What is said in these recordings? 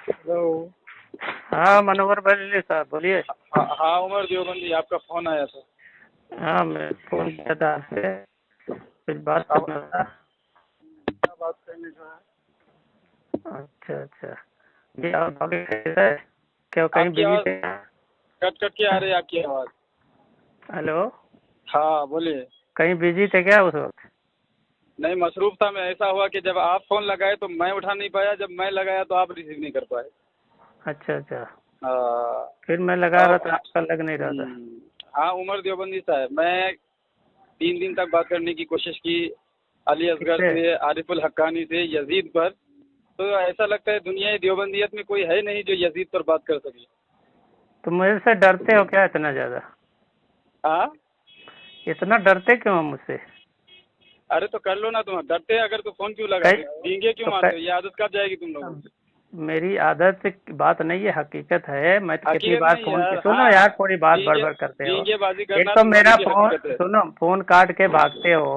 Hello. हाँ मनोहर भाई साहब बोलिए। हाँ उमर देवबंदी, आपका फोन आया था। हाँ मैं फोन किया था आपसे, कुछ बात अब करना था। क्या बात करने का है? अच्छा अच्छा, ये और बाकी कैसा है? क्या कहीं आपकी बिजी आवाज थे? कट कट के आ रही है, आपकी आवाज। हेलो, हाँ बोलिए। कहीं बिजी थे क्या उस वक्त? नहीं, मसरूफ था मैं। ऐसा हुआ कि जब आप फोन लगाए तो मैं उठा नहीं पाया, जब मैं लगाया तो आप रिसीव नहीं कर पाए। अच्छा अच्छा, हाँ। फिर मैं लगा रहा अब था, आपका लग नहीं रहा था। हाँ उमर देवबंदी साहब, मैं 3 दिन तक बात करने की कोशिश की अली असगर किससे? से, आरिफुल हक्कानी से, यजीद पर। तो ऐसा लगता है दुनिया देवबंदियत में कोई है नहीं जो यजीद पर बात कर सके। तो मुझे से डरते हो क्या इतना ज्यादा? हाँ, इतना डरते क्यों हो मुझसे? अरे तो कर लो ना। तुम डरते हैं अगर तो फोन क्यों कई लगाते, डींगे क्यों तो मारते हो? ये आदत कब जाएगी तुम लोगों अब की? मेरी आदत की बात नहीं है, हकीकत है। मैं तो कितनी हकीकत बार नहीं फोन की, यार। सुनो हाँ, यार, थोड़ी बात डींगे बड़बड़ करते हो। डींगेबाजी एक करना तो तुम्हारी मेरा भी फोन हकीकत है। सुनो, फोन काट के भागते हो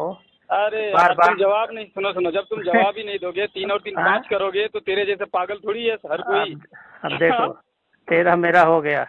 अरे बार यार, तुम बार। जवाब नहीं, सुनो सुनो, जब तुम जवाब ही नहीं दोगे, 3 और 3 हाँ? 5 करोगे तो तेरे जैसे पागल थोड़ी है हर कोई। अब देखो, तेरा मेरा हो गया।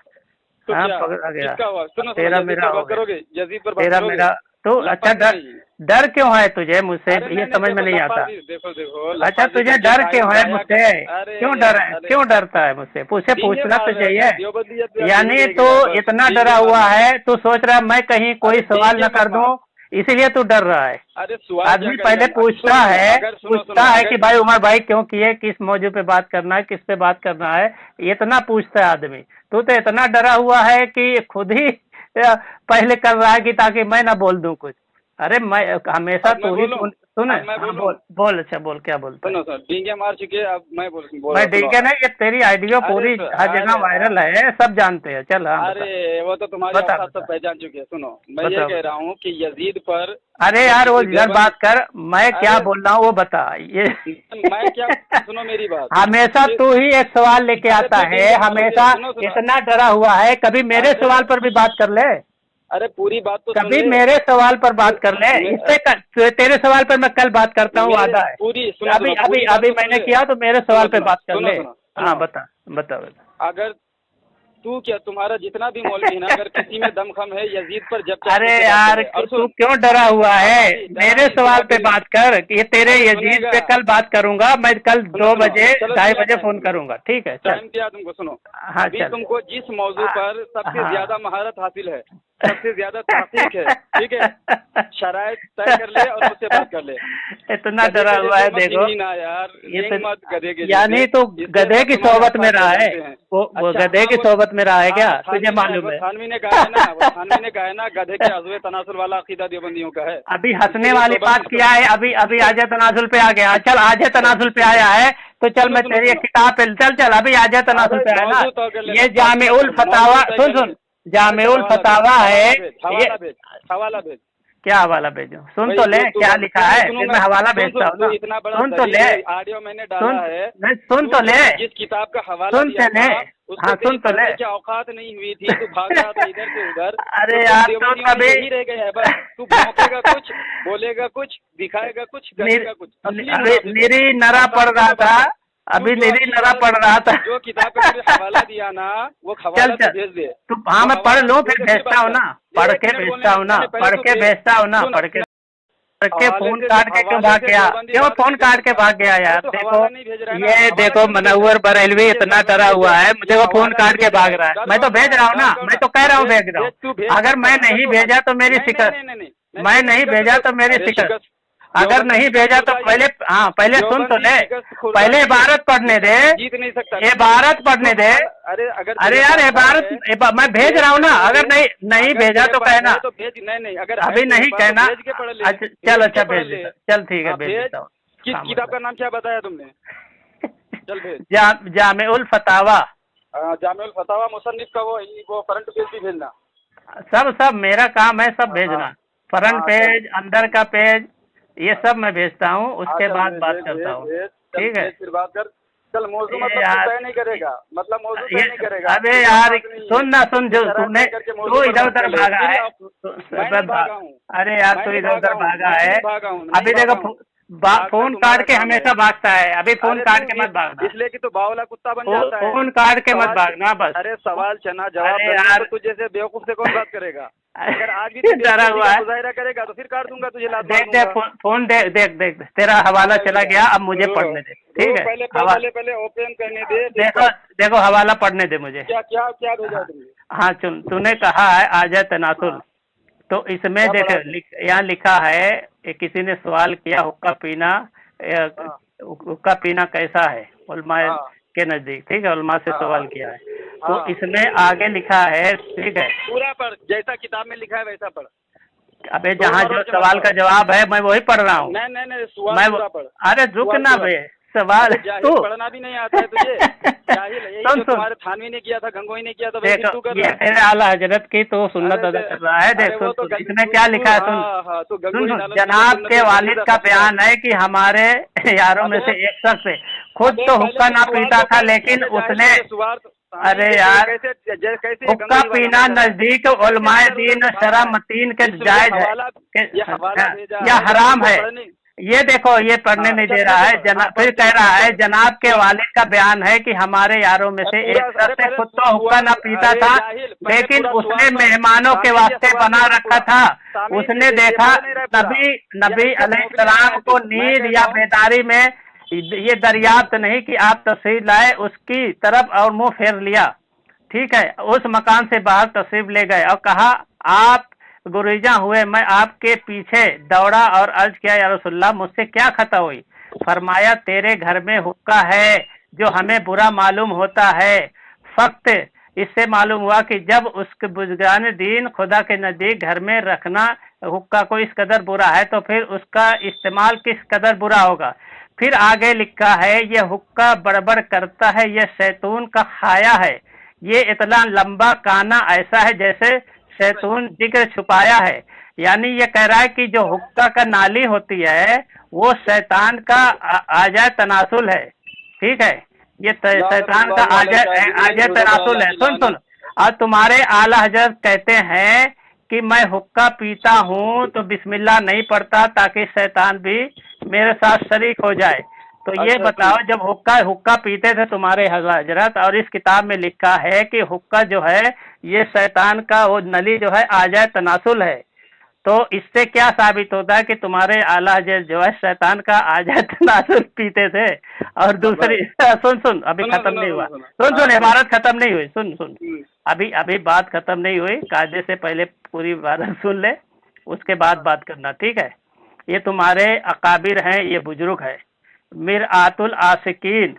तो हाँ क्या, पकड़ा गया। किसका हुआ? अब सुनो सुनो, तेरा यजीद मेरा पर हो बात गया। करोगे? यजीद पर बात तेरा करोगे? मेरा तो अच्छा, लफड़ डर नहीं। डर क्यों है तुझे मुझसे? अरे ये नहीं नहीं, समझ में देखो नहीं लफड़ आता। भी, देखो देखो अच्छा, लफाजी तुझे करके डर क्यों है गाया। मुझसे? अरे क्यों डर है? अरे, क्यों डरता है मुझसे? मुझसे डींगे पूछना मार तो रहे हो चाहिए। यार, देवबंदियत पे अब यही यानी रह तो गया है बस, इतना डरा डींगे हुआ मारना। है, तू सोच रहा है मैं कहीं कोई अरे सवाल डींगे न मत कर दूं, मार। इसीलिए तू डर रहा है। अरे सवाल क्या आदमी करेगा? पहले पूछता सुनो सुनो, है, अगर सुनो पूछता सुनो, है कि अगर भाई उमर भाई क्यों किए, किस मौजू पे बात करना है, किस पे बात करना है, इतना पूछता है आदमी। तू तो इतना डरा हुआ है कि खुद ही पहले कर रहा है कि ताकि मैं ना बोल दूं कुछ। अरे मैं हमेशा अब मैं तू ही बोलूं, सुने। अब मैं हाँ बोलूं। बोल बोल, अच्छा बोल, क्या बोलता है? सुनो सुनो, डींगे मार चुके, अब मैं बोल मैं रहा, सुनो। ठीक है ना, ये तेरी आइडियो अरे पूरी हर जगह अरे वायरल है, सब जानते हैं। चल हाँ बता। अरे वो तो तुम्हारी बता औकात सब बता पहचान चुके हैं। सुनो, मैं ये बता कह बता। रहा हूँ कि यजीद पर अरे अगर यार वो किसी इधर देवबंदी। बात कर, मैं क्या अरे बोल रहा हूँ वो बता ये। मैं क्या, सुनो मेरी बात। हमेशा फिर तू ही एक सवाल लेके अरे आता फिर है, डींगे मारोगे? हमेशा सुनो सुनो, इतना डरा हुआ है। कभी मेरे अरे सवाल पर भी बात कर ले, अरे पूरी बात तो सुन कभी ले। मेरे सवाल पर बात कर ले। इस पे तेरे सवाल पर मैं कल बात करता हूँ, मेरे वादा है। पूरी सुनो अभी सुनो, अभी पूरी बात अभी तो सुन मैंने ले। किया तो मेरे सुनो सवाल पे सुनो बात कर सुनो ले। सुनो हाँ सुनो, बता बता बता। अगर तू क्या, तुम्हारा जितना भी मौलवी है ना, अगर किसी में दमखम है, यजीद पर जब चाहे अरे मुझसे बात कर यार ले। और तू सुन, क्यों डरा हुआ है? अभी डरा मेरे नहीं, सवाल सुना पे फिर। बात कर कि ये तेरे अरे यजीद सुनेगा। पे कल बात करूंगा मैं, कल सुनो 2 सुनो, बजे चलो 2:30 दिया बजे टाइम फोन तुमको, करूंगा, ठीक है चल। टाइम दिया तुमको। सुनो, हाँ अभी चल। तुमको जिस मौजू पर सबसे हाँ। ज्यादा महारत हासिल है, सबसे ज्यादा तहकीक है, ठीक है, शराइत तय कर ले और मुझसे बात कर ले। इतना गधे डरा के हुआ जैसे है मत देखो। झिंझिना यार, ये तो रेंग मत गधे के जैसे। यानी तो इससे गधे सब की तुम्हारे सोबत में औकात रहा है। पहचानते हैं। वो अच्छा गधे हाँ, की वो सोबत में रहा है हाँ क्या, वो तुझे मालूम वो है? थानवी ने कहा है ना, वो थानवी ने कहा है ना, गधे के अज़्वे तनासुल वाला अकीदा देवबंदियों का है। अभी हंसने इसीलिए वाली बात किया है। अभी अभी इसको आजे तनाजुल पे आ गया। चल आजे तनाजुल पे आया है तो चल सुनो मैं सुनो तेरी एक सुनो, किताब पे चल चल। अभी आजे तनाजुल अरे पे आया ना, मौजू तय कर ये लेना, बाकी मत जामिउल कर, फतावा। मौजू तय सुन कर ले। सुन, अच्छा जामिउल हवाला भेज, फतावा है हवाला भेज, ये। हवाला भेज, हवाला भेज। क्या हवाला भेजूं? सुन भाई तो ले जो तू क्या लिखा क्यों नहीं है, फिर सुनूंगा? मैं हवाला सुन भेजता सुन, हूँ तू ना। इतना बड़ा सुन तो दलील ले, है, ऑडियो मैंने सुन डाला है। नहीं, सुन तू तो ले। जिस किताब का हवाला सुन दिया तो ले। था, उसको हाँ तेरी सुन तो ले। पढ़ने की औकात नहीं हुई थी, तू भाग रहा था इधर से उधर। तो अरे तुम यार तो देवबंदियों में तभी यही रह गए हैं बस। तू भौंकेगा कुछ, बोलेगा कुछ, दिखाएगा कुछ, करेगा कुछ, असली अरे मुनाफिक है। निरी नरा अब पढ़ बात रहा सुनो, था। बात। तू अभी जो निरी अभी नरा इमारत, पढ़ रहा था। जो किताब का तुझे हवाला दिया ना, वो चल हवाला तू चल, भेज दे। तू हाँ वो मैं पढ़ हवाला लूँ तू भेज फिर दे, फिर भेजता बात हूँ कर। ना, पढ़ एक के मिनट बोलने भेजता दे, हूँ ना, नहीं नहीं, पहले पढ़ तू के भेज। भेजता हूँ ना, सुन, पढ़ के हवाले फोन से काट के क्यों हवाले भाग से गया? देवबंदी क्यों बात फोन नहीं भेज काट के सकता। भाग गया अरे यार? तू देखो हवाला नहीं भेज रहा है ना, ये हवाला देखो क्यों नहीं भेज रहा मनव्वर है? बरेलवी ये इतना डरा ये हुआ है, ये मुझे वो फोन हवाला नहीं काट के भेज रहा भाग है। रहा है। डर मैं तो कौन रहा भेज है? रहा हूँ डर ना, कौन मैं रहा? तो कह तू रहा हूँ भेज भेज रहा हूँ। भेज, तू भेज अगर कब मैं कर रहा है? नहीं तू भेजा तो मेरी नहीं नहीं शिकस्त। नहीं नहीं नहीं मैं तेरी नहीं शिकस्त भेजा तो मेरी अरे शिकस्त। शिकस्त, अगर नहीं देवबंदी का भेजा तो खुरदा पहले, ये, हाँ पहले सुन तो देवबंदी ले, शिकस्त खुरदा पहले नहीं है, इबारत पढ़ने दे। जीत नहीं सकता। इबारत जो पढ़ने दे। हवाला, अरे अगर अरे तेरे यार पास इबारत, है मैं तो भेज भेज रहा हूँ के ना। पढ़ अगर ले। नहीं नहीं अगर भेजा तेरे तो पास कहना। है तो भेज, नहीं नहीं, अगर है अभी तेरे नहीं पास तो कहना। भेज के पढ़ ले, अच्छा चल, भेज अच्छा के पढ़ भेज ले। देता, चल ठीक है हाँ भेज भेज। देता हूँ। किस हाँ किताब मतलब का नाम क्या बताया तुमने? चल भेज। जामिउल फतावा। जामिउल फतावा मुसन्निफ का वो फ्रंट पेज भी भेजना। सब सब मेरा काम है, सब हाँ भेजना। फ्रंट हाँ चल। पेज, अंदर का पेज, ये सब मैं भेजता हूँ, हाँ उसके चल, बाद भेज बात भेज करता भेज हूँ। भेज, चल ठीक है भेज, फिर बात कर। चल मौजू ये मतलब तू यार, तय नहीं करेगा, मतलब मौजू ये तय नहीं करेगा, अबे तुझे यार औकात नहीं है। सुन ना, सुन तू जो शराब तूने, तय करके मौजू तू पर इधर बात उधर कर ले, भागा फिर है। मैं नहीं भागा हूँ, अरे यार मैं तू नहीं इधर उधर भागा हूँ, भागा मैं है। नहीं भागा हूँ, नहीं अभी देखो भागा हूँ। फोन काट के हमेशा भागता है। अभी फोन काट के मत भागना, इसलिए कि तो बावला कुत्ता बन जाता है। फोन काट के मत भागना बस। अरे सवाल चना जवाब अरे यार, तो तुझे से बेवकूफ से कौन बात करेगा? अगर आज भी डरा हुआ है, मुजाहिरा करेगा तो फिर काट दूंगा तुझे, लात देख देख फोन देख देख देख, तेरा हवाला चला गया, अब मुझे पढ़ने दे, ठीक है? पहले ओपन करने दे। देखो देखो, हवाला पढ़ने दे मुझे। क्या क्या क्या भेजा तुमने? हाँ सुन, तूने कहा है आजा तनासुल, तो इसमें देख यहाँ लिखा है, किसी ने सवाल किया हुक्का पीना, हुक्का पीना कैसा है उलमा के नजदीक, ठीक है? उलमा से सवाल किया है, तो इसमें आगे लिखा है, ठीक है? पूरा पढ़, जैसा किताब में लिखा है वैसा पढ़। अबे जहाँ जो सवाल का जवाब है मैं वही पढ़ रहा हूँ। नहीं सवाल पूरा पढ़। अरे रुक ना बे, सवाल तू पढ़ना भी नहीं आता है तुझे? सुन तुम्हारे थानवी ने किया था, गंगोई ने किया था, देखो ये तेरे आला हजरत की तो सुन्नत अदा कर रहा है। देख सुन, इसमें क्या लिखा है, सुन, जनाब के वालिद का बयान है कि हमारे यारों में से एक शख्स खुद तो हुक्का ना पीता था, लेकिन उसने, अरे यार, हुक्का पीना नजदीक उलमाए दीन शरअ मतीन के जायज है या हराम है। ये देखो, ये पढ़ने नहीं दे रहा है। फिर कह रहा है जनाब के वालिद का बयान है कि हमारे यारों में से एक शख्स खुद तो हुक्का ना पीता था, लेकिन उसने मेहमानों के वास्ते बना रखा था। उसने देखा नबी अलैहिस्सलाम को नींद या बेदारी में ये दरियाफ्त नहीं कि आप तस्वीर लाए, उसकी तरफ और मुंह फेर लिया, ठीक है? उस मकान से बाहर तस्वीर ले गए और कहा आप गुरीजा हुए, मैं आपके पीछे दौड़ा और अर्ज किया या रसूलल्लाह मुझसे क्या खता हुई? फरमाया तेरे घर में हुक्का है जो हमें बुरा मालूम होता है। फक्त इससे मालूम हुआ कि जब उसके बुजुर्गान दीन खुदा के नजदीक घर में रखना हुक्का को इस कदर बुरा है तो फिर उसका इस्तेमाल किस कदर बुरा होगा। फिर आगे लिखा है ये हुक्का बड़बड़ करता है, ये शैतून का खाया है, ये इतना लंबा काना ऐसा है जैसे शैतून जिक्र छुपाया है। यानी ये कह रहा है कि जो हुक्का का नाली होती है वो शैतान का आजा तनासुल है, ठीक है? ये शैतान का आजा तनासुल है। सुन, और तुम्हारे आला हजरत कहते हैं कि मैं हुक्का पीता हूँ तो बिस्मिल्लाह नहीं पढ़ता ताकि शैतान भी मेरे साथ शरीक हो जाए। तो ये बताओ, जब हुक्का पीते थे तुम्हारे हजरत, और इस किताब में लिखा है कि हुक्का जो है ये शैतान का वो नली जो है आजा तनासुल है, तो इससे क्या साबित होता है कि तुम्हारे आला हजरत जो है शैतान का आजा तनासुल पीते थे? और दूसरी सुन, अभी खत्म नहीं हुआ, सुन, इबारत खत्म नहीं हुई, सुन, अभी बात खत्म नहीं हुई, कायदे से पहले पूरी इबारत सुन ले, उसके बाद बात करना, ठीक है? ये तुम्हारे अकाबिर हैं, ये बुजुर्ग है, मिरआतुल आशिकीन,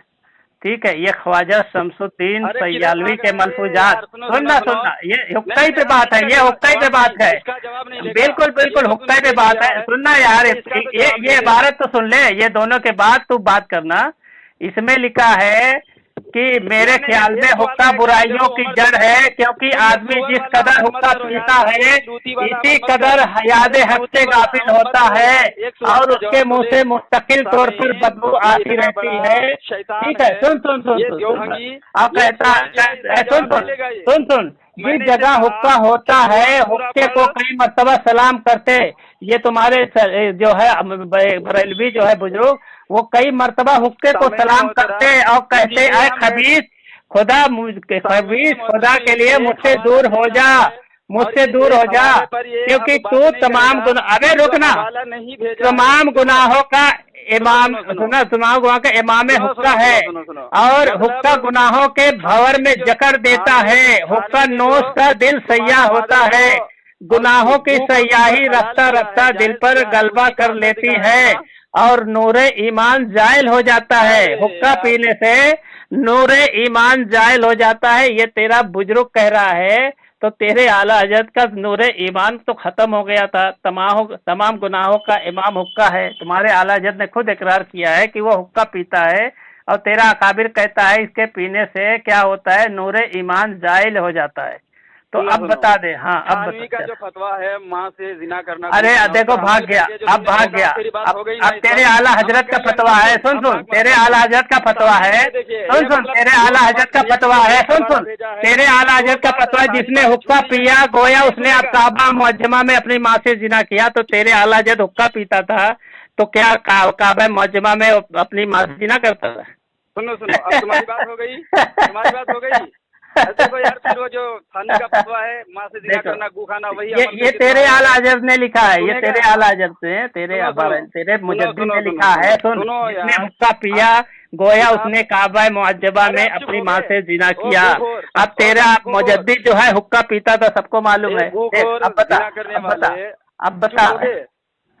ठीक है? ये ख्वाजा शमसुद्दीन सयालवी के मलफूजात। सुनना, ये हुक्का पे बात है, ये हुक्का पे बात है, बिल्कुल हुक्का पे बात है। सुनना यार, ये इबारत तो सुन ले, ये दोनों के बाद तू बात करना। इसमें लिखा है कि मेरे ख्याल में हुक्का बुराइयों की जड़ है, क्योंकि आदमी जिस कदर हुक्का पीता है इसी कदर हयाद हक से गाफिल होता है और उसके मुंह से मुस्तकिल तौर पर बदबू आती रहती है, ठीक है? सुन, आप कहता सुन, जिस जगह हुक्का होता है हुक्के को कई मर्तबा सलाम करते। ये तुम्हारे जो है बरेलवी जो है बुजुर्ग, वो कई मर्तबा हुक्के को सलाम करते और कहते ऐ खबीस खुदा के लिए मुझसे दूर हो जा, क्योंकि तू तमाम अबे रुकना, तमाम गुनाहों का इमाम, तमाम गुनाहों का इमाम हुक्का है और हुक्का गुनाहों के भंवर में जकड़ देता है। हुक्का नोश का दिल सयाह होता है, गुनाहों की सयाही रफ्ता रफ्ता दिल पर गलबा कर लेती है और नूरे ईमान जायल हो जाता है। हुक्का पीने से नूरे ईमान जायल हो जाता है, ये तेरा बुजुर्ग कह रहा है। तो तेरे आला हजरत का नूरे ईमान तो खत्म हो गया था, तमाम गुनाहों का इमाम हुक्का है। तुम्हारे आला हजरत ने खुद इकरार किया है कि वो हुक्का पीता है और तेरा अकाबिर कहता है इसके पीने से क्या होता है, नूरे ईमान जायल हो जाता है। तो अब बता दे। हाँ, अब बता। का जो फतवा है माँ से जिना करना, अरे देखो भाग गया, अब भाग गया। अब तेरे आला हजरत का फतवा है, सुन, तेरे आला हजरत का फतवा है, सुन, तेरे आला हजरत का फतवा है, सुन, तेरे आला हजरत का फतवा, जिसने हुक्का पिया गोया उसने अब काबा मुअज्जमा में अपनी माँ से जिना किया। तो तेरे आला हजरत हुक्का पीता था, तो क्या काबा मुअज्जमा में अपनी माँ से जिना करता था? सुनो सुनो, अब तुम्हारी बात हो गई, तुम्हारी बात हो गई। देखो यार, फिर वो जो थाने का फतवा है माँ से जिना करना, गू खाना, वही ये तेरे आला हजरत ने लिखा है, ये तेरे आला हजरत से, तेरे मुजद्दिद ने लिखा है। सुन, जिसने हुक्का पिया गोया उसने काबा मुअज्जमा में अपनी माँ से जिना किया। अब तेरा मुजद्दिद जो है हुक्का पीता था, सबको मालूम है। अब बता, अब बता।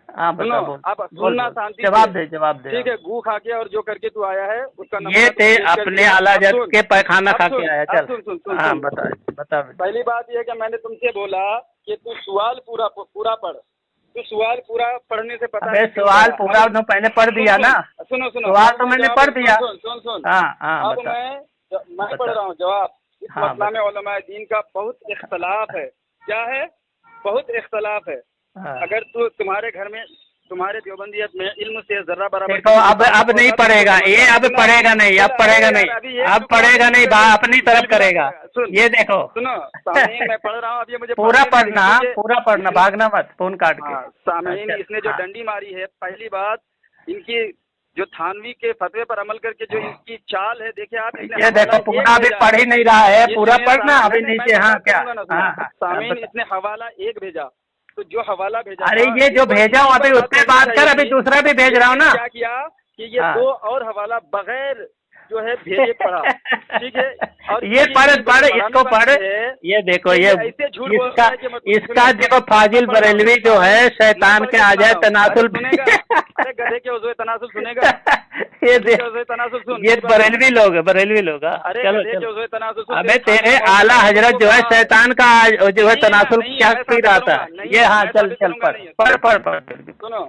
हाँ सुनो, अब सुनना शांति, जवाब दे। ठीक है, गू खा के और जो करके तू आया है उसका ये ते अपने आला हजरत के पैखाना खा के आया। चल सुन, हाँ बता। पहली बात यह कि मैंने तुमसे बोला कि तू सवाल पूरा पढ़। तू सवाल पूरा पढ़ने से पता है सवाल पूरा तो पहले पढ़ दिया ना। सुनो सवाल तो मैंने पढ़ दिया। सुन। हाँ अब मैं पढ़ रहा हूँ जवाब। इस मसला में उलमाए दीन का बहुत इख्तलाफ है। क्या है? बहुत इख्तलाफ है। अगर तुम्हारे घर में, तुम्हारे देवबंदियत में इल्म से जर्रा बराबर, देखो अब नहीं पढ़ेगा ये, अब पढ़ेगा नहीं, अब पढ़ेगा नहीं, अपनी तरफ करेगा। ये देखो सुनो, सामीन मैं पढ़ रहा हूँ, अब ये मुझे पूरा पढ़ना, भागना मत फोन काट के। सामीन, इसने जो डंडी मारी है, पहली बात इनकी जो थानवी के फतवे पर अमल करके जो इनकी चाल है, देखिए आप। ये देखो पूरा अभी पढ़ ही नहीं रहा है, पूरा पढ़ना अभी नीचे। हाँ क्या सामीन, इसने हवाला एक भेजा, तो जो हवाला भेजा, अरे ये जो भेजा हूँ अभी उससे बात कर, अभी दूसरा भी भेज रहा हूँ ना। क्या किया कि ये 2 और हवाला बगैर जो है भेजे पढ़ा, ठीक है। और ये पढ़ इसको पढ़। ये देखो ये इसका देखो फाजिल बरेलवी जो है शैतान के आ जाए तनासुल। अरे गधे के उज़्वे तनासुल सुनेगा? ये तनासुल सुन, ये बरेलवी लोग। चलो तनासुल। अबे तेरे आला हजरत जो है शैतान का जो है तनासुल क्या पी रहा था ये। हाँ चल पढ़। सुनो,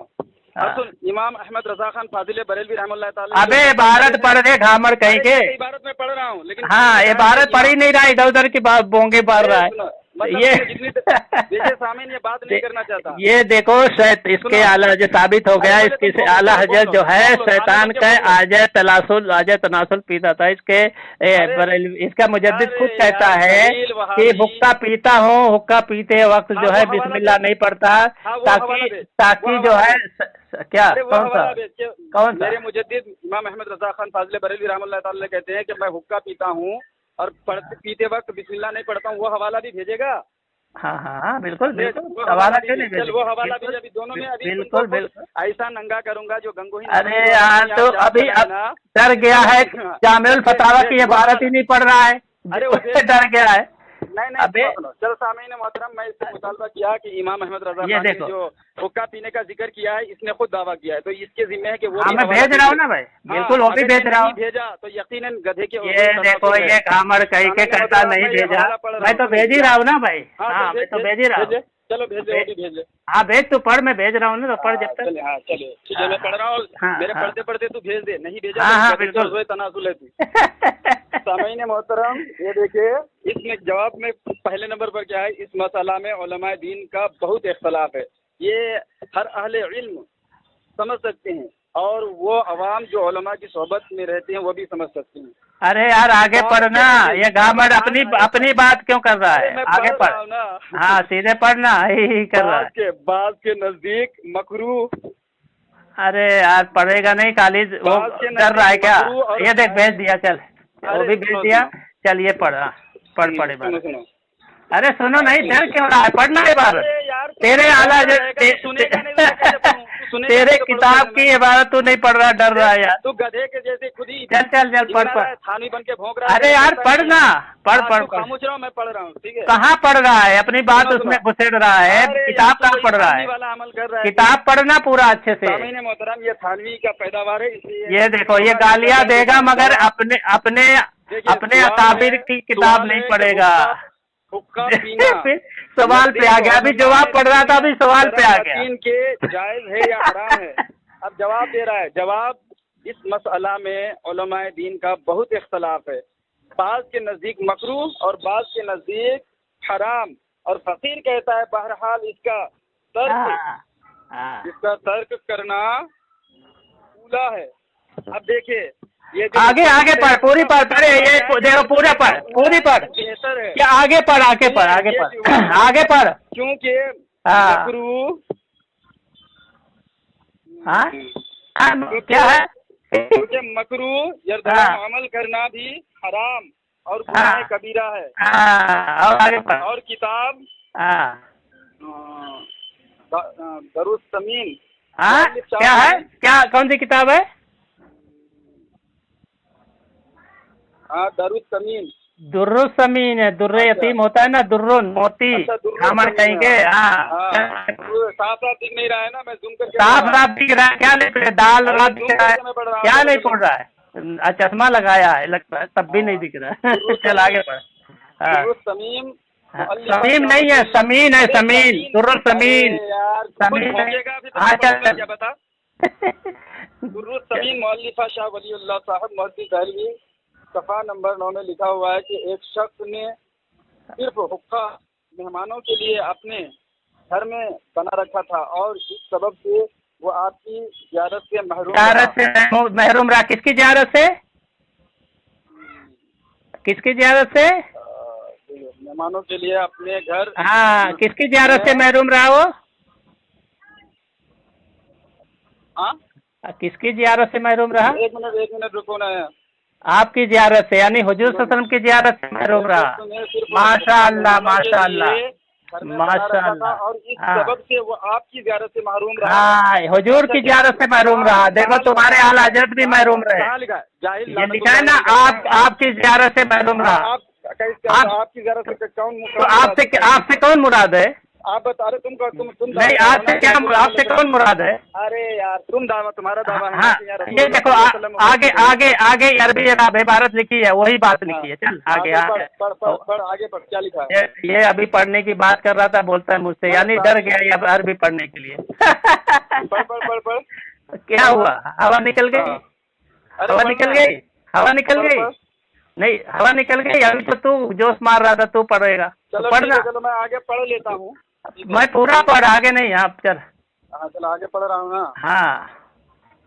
सुन, इमाम अहमद रजा खान फाजिल बरेलवी रहमतुल्लाह ताला। अबे इबारत पढ़ दे घामर कहीं के। इबारत में पढ़ रहा हूँ, लेकिन हाँ इबारत पढ़ ही नहीं रहा, इधर उधर की बोंगे पढ़ रहा है। ये सामीन ये बात नहीं करना चाहता। ये देखो इसके आला जो साबित हो गया, इसके आला हजरत जो है शैतान का आजे तनासुल पीता था। इसका मुजद्दिद खुद कहता है कि हुक्का पीता हूँ, हुक्का पीते वक्त जो है बिस्मिल्लाह नहीं पढ़ता, ताकि जो है क्या कौन सा? मेरे मुजद्दिद इमाम अहमद रजा खान फाजिल बरेलवी रहमतुल्लाह ताला कहते हैं कि मैं हुक्का पीता हूँ और पीते वक्त बिस्मिल्लाह नहीं पढ़ता हूँ। वो हवाला भी भेजेगा? हाँ बिल्कुल। हवाला क्यों नहीं भेजेगा? वो हवाला भी अभी दोनों में अभी बिल्कुल ऐसा नंगा करूंगा जो गंगोही। अरे यार तो अभी डर गया है, जामिउल फतावा की इबारत ही नहीं पढ़ रहा है। अरे उससे डर गया है। नहीं अबे चलो सामीन मोहतरम, मैं इससे मुतालबा किया कि इमाम अहमद रजा खान ने जो हुक्का पीने का जिक्र किया है, इसने खुद दावा किया है, तो इसके जिम्मे है कि वो मैं भेज रहा हूँ ना भाई। बिल्कुल वो भी भेज रहा हूँ। भेजा तो यकीनन गधे के। ये देखो ये घामर कहीं के कहता नहीं भेजा, मैं तो भेज ही रहा हूँ ना भाई। हाँ मैं तो भेज ही रहा हूँ। चलो भेज ले। हाँ भेज, तू पढ़, मैं भेज रहा हूँ ना, तो पढ़ जब तक। हाँ चलो ठीक है, मैं पढ़ रहा हूँ। मेरे पढ़ते तू भेज दे, नहीं भेजा हाँ बिल्कुल तनासुल है तू। सामीन मोहतरम, ये देखिए इसमें जवाब में पहले नंबर पर क्या है, इस मसला में उलमाए दीन का बहुत इख्तलाफ है। ये हर अहले इल्म समझ सकते हैं और वो अवाम जो उलमा की सोहबत में रहते हैं वो भी समझ सकते हैं। अरे यार आगे पढ़ना, ये घामर अपनी बात क्यों कर रहा है? आगे पढ़। हाँ सीधे पढ़ना, यही कर रहा है। बात के नजदीक मकरू। अरे यार पढ़ेगा नहीं, खाली वो कर रहा है क्या? ये देख भेज दिया, चल वो भी भेज दिया। चल ये पढ़ बार। अरे सुनो नहीं, डर क्यों रहा है? पढ़ना है बार। तेरे आला तेरे किताब की इबारत तू नहीं पढ़ रहा, डर रहा है यार। तू गधे के जैसे खुद ही चल पढ़ थानी बन के भौंक रहा है। अरे यार पढ़ना, पढ़ खामोश रहो, मैं पढ़ रहा हूँ, ठीक है। कहाँ पढ़ रहा है? अपनी बात उसमें घुसेड़ रहा है, किताब कहाँ पढ़ रहा है? अमल कर रहा है। किताब पढ़ना पूरा अच्छे से। मोहतरम ये थानवी का पैदावार है, इसलिए ये देखो ये गालियाँ देगा मगर अपने अकाबिर की किताब नहीं पढ़ेगा। फिर सवाल पे आ गया, अभी जवाब पढ़ रहा था, अभी सवाल पे आ गया। के जायज है या हराम है? अब जवाब दे रहा है। जवाब, इस मसला में उलमाए दीन का बहुत इख्तलाफ है। बाज़ के नज़दीक मकरूह और बाज़ के नज़दीक हराम, और फकीर कहता है बहरहाल इसका तर्क करना कूला है। अब देखिए आगे पढ़, पूरी पढ़, अरे ये देखो पूरा पढ़, पूरी पढ़। क्या आगे पढ़? आगे पढ़। क्योंकि हाँ क्या है? क्योंकि मकरू यरदा अमल करना भी हराम और गुनाह कबीरा है। और आगे पढ़। और किताब दरुस समीन। क्या है? क्या कौन सी किताब है? दरुस समीन। दुर्रुस समीन है। दुर्रे यतीम होता है ना, दुर्रुन मोती। हमर कहेंगे। साफ साफ दिख नहीं रहा है ना, मैं जूम करके साफ साफ दिख रहा है। क्या नहीं पढ़ दाल रात दिख रहा है? क्या नहीं पढ़ रहा है? चश्मा लगाया है लगता है, तब भी नहीं दिख रहा है। चल आगे पढ़। समीम समीम नहीं है, समीन है, समीन। दुर्रुस समीन। क्या बता? दुर्रुस समीन मौलिफा शाह वलीउल्लाह साहब मुहद्दिस दहलवी, सफ़ा नंबर 9 में लिखा हुआ है कि एक शख्स ने सिर्फ हुक्का मेहमानों के लिए अपने घर में बना रखा था और इस सबब से वो आपकी ज़ियारत से महरूम रहा। किसकी ज़ियारत से? किसकी ज़ियारत से? मेहमानों के लिए अपने घर। हाँ, किसकी ज़ियारत से महरूम रहा वो? हाँ, किसकी ज़ियारत से महरूम रहा? एक मिनट रुको ना। आपकी ज़ियारत से, यानी हुजूर सल्लल्लाहु अलैहि वसल्लम की ज़ियारत से महरूम रहा। माशाअल्लाह माशाअल्लाह माशाअल्लाह। और इस सबब से वो आपकी ज़ियारत से महरूम रहा। हाँ, हुजूर की ज़ियारत से महरूम रहा। देखो तुम्हारे आला हज़रत भी महरूम रहे। ये लिखा है ना, आपकी ज़ियारत से महरूम रहा। आपकी ज़ियारत से कौन? तो आपसे कौन मुराद है? आप बता रहे। तुम नहीं, आपसे क्या? आपसे कौन मुराद है? अरे यार, तुम्हारा दावा है। हाँ, ये देखो आगे आगे आगे अरबी इबारत लिखी है, वही बात लिखी है। चल आगे आगे पढ़। क्या लिखा है? ये अभी पढ़ने की बात कर रहा था, बोलता है मुझसे, यानी डर गया ये अरबी पढ़ने के लिए। पढ़। क्या हुआ? हवा निकल गई? हवा निकल गई? हवा निकल गई? नहीं, हवा निकल गई। अभी तो तू जोश मार रहा था, तू पढ़ेगा। चलो पढ़ना। चलो मैं आगे पढ़ लेता हूँ। मैं पूरा पढ़, आगे नहीं। आप चल। हाँ चलो आगे पढ़ रहा हूँ ना। हाँ,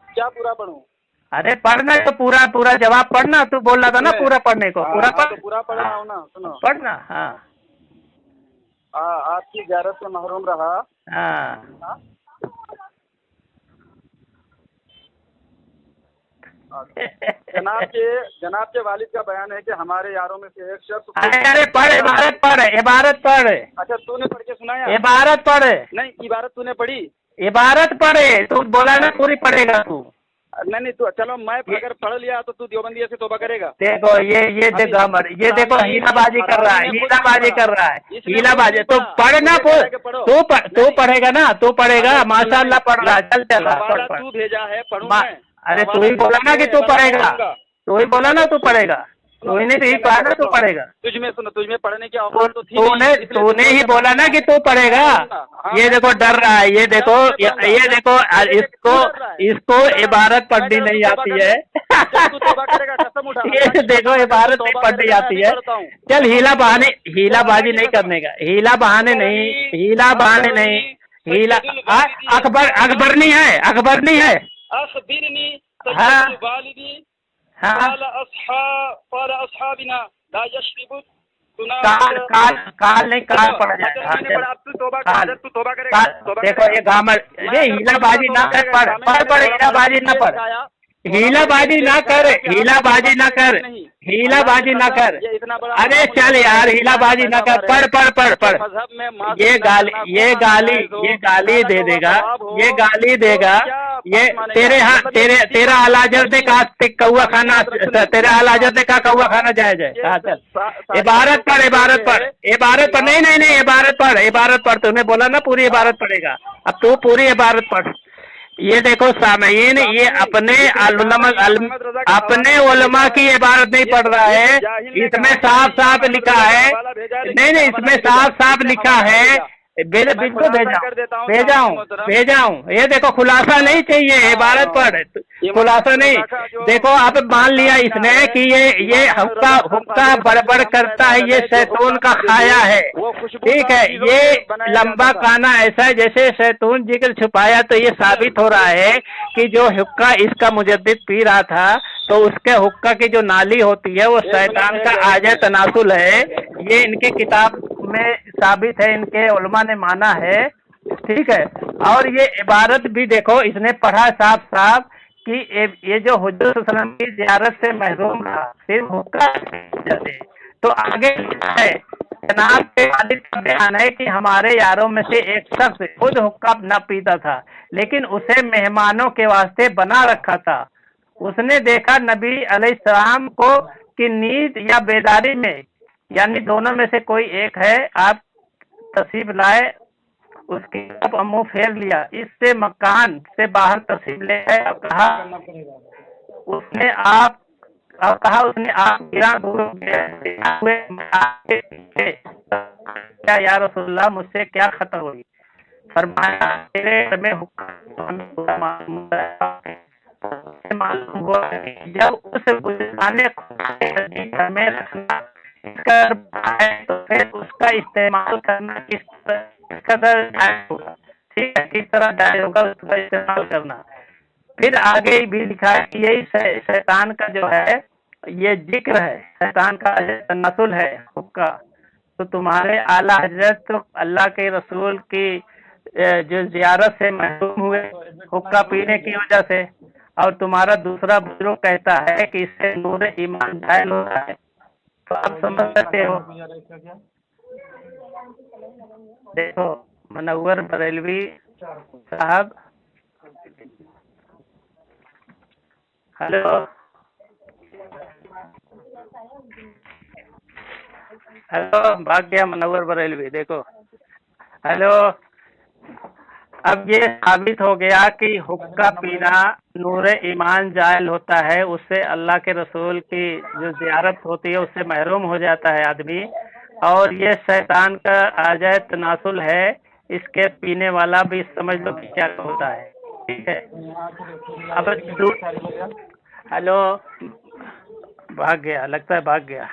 क्या पूरा पढ़ूं? अरे पढ़ना तो पूरा जवाब पढ़ना। तू बोल रहा था ना पूरा पढ़ने को। पूरा पढ़। तो पूरा पढ़ रहा हूँ ना, सुनो। पढ़ना। हाँ, आपकी ज़ियारत से महरूम रहा। हाँ, जनाब के वालिद का बयान है कि हमारे यारों में से एक शख्स। अरे पढ़, इबारत पढ़। अच्छा, तूने पढ़ के सुनाया? इबारत पढ़। नहीं, इबारत तूने पढ़ी? इबारत पढ़े। तू बोला ना पूरी पढ़ेगा तू। नहीं तू, चलो मैं अगर पढ़ लिया तो तू देवबंदी से तौबा करेगा। देखो ये देखो हीलाबाजी कर रहा है, हीलाबाजी कर रहा है, हीलाबाजी। तो पढ़ना, तू पढ़ेगा ना, तू पढ़ेगा। माशाअल्लाह पढ़ रहा है। चल तू भेजा है, पढ़ूंगा। अरे तू ही बोला ना कि तू पढ़ेगा। तू ही बोला ना तू पढ़ेगा। तू ही नहीं कहा ना तू पढ़ेगा। तुझमें पढ़ने की औकात तो थी। तूने ही बोला ना कि तू पढ़ेगा। ये देखो डर रहा है। ये देखो इसको इबारत पढ़नी नहीं आती है। ये देखो इबारत नहीं पढ़नी आती है। चल हीलाबाजी नहीं करने का। हीला बहाने नहीं। हीला अकबर नहीं है। काल नहीं, काल पड़ जाए। देखो ये गामर, ये हीलाबाजी ना कर। पढ़ हीलाबाजी ना पढ़। हीलाबाजी ना कर। अरे चल यार, हीलाबाजी ना कर। पढ़। ये गाली दे देगा। ये तेरा आलाजत ने कहा कौआ खाना, तेरा आलाजत ने कहा कौआ खाना जायज है। हाँ चल, इबारत पढ़। नहीं, इबारत पढ़। तूने बोला ना पूरी इबारत पढ़ेगा। अब तू पूरी इबारत पढ़। ये देखो सामईन, ये अपने उलमा की इबारत नहीं पढ़ रहा है। इसमें साफ साफ लिखा है। नहीं, इसमें साफ साफ लिखा है। बिल्कुल भेजाऊं। ये देखो खुलासा नहीं चाहिए, इबारत पढ़। खुलासा नहीं। देखो अब मान लिया इसने कि ये हुक्का बड़बड़ करता है, ये शैतान का खाया है। ठीक है, ये लंबा खाना ऐसा है जैसे शैतान जिक्र छुपाया। तो ये साबित हो रहा है कि जो हुक्का इसका मुजद्दिद पी रहा था, तो उसके हुक्का की जो नाली होती है वो शैतान का आजा तनासुल है। ये इनकी किताब में साबित है, इनके उलमा ने माना है। ठीक है, और ये इबारत भी देखो, इसने पढ़ा साफ साफ कि ये जो हुजूर सल्लल्लाहु अलैहि वसल्लम की ज़ियारत से महरूम रहा सिर्फ हुक्का से, तो आगे है जनाब के वालिद का बयान है कि हमारे यारों में से एक शख्स खुद हुक्का न पीता था, लेकिन उसे मेहमानों के वास्ते बना रखा था। उसने देखा नबी अलैहिस्सलाम को कि नींद या बेदारी में, यानी दोनों में से कोई एक है, आप तशरीफ लाए, उसकी तरफ मुंह फेर लिया, इससे मकान से बाहर तशरीफ ले गए और कहा उसने आप गिरा दूर हुए क्या या रसूलल्लाह, मुझसे क्या खतर हुई? फरमाया तेरे में मालूम हुआ जब उस गुजराने में रखना कर तो फिर उसका इस्तेमाल करना किस कदर जायज होगा, ठीक है, किस तरह जायज होगा उसका इस्तेमाल करना। फिर आगे भी लिखा है कि यही शैतान का जो है ये जिक्र है, शैतान का तनासुल है हुक्का। तो तुम्हारे आला हजरत तो अल्लाह के रसूल की जो जियारत से महरूम हुए हुक्का पीने की वजह से, और तुम्हारा दूसरा बुजुर्ग कहता है कि इससे नूर ईमान जायल होता है। तो आप समझ सकते हो। देखो मुनव्वर बरेलवी साहब, हेलो हेलो, भाग गया मुनव्वर बरेलवी, देखो हेलो। अब ये साबित हो गया कि हुक्का पीना नूर ईमान जायल होता है, उससे अल्लाह के रसूल की जो ज़ियारत होती है उससे महरूम हो जाता है आदमी, और ये शैतान का आजाए तनासुल है, इसके पीने वाला भी समझ लो कि क्या होता है, ठीक है। अब हेलो, भाग गया, लगता है भाग गया।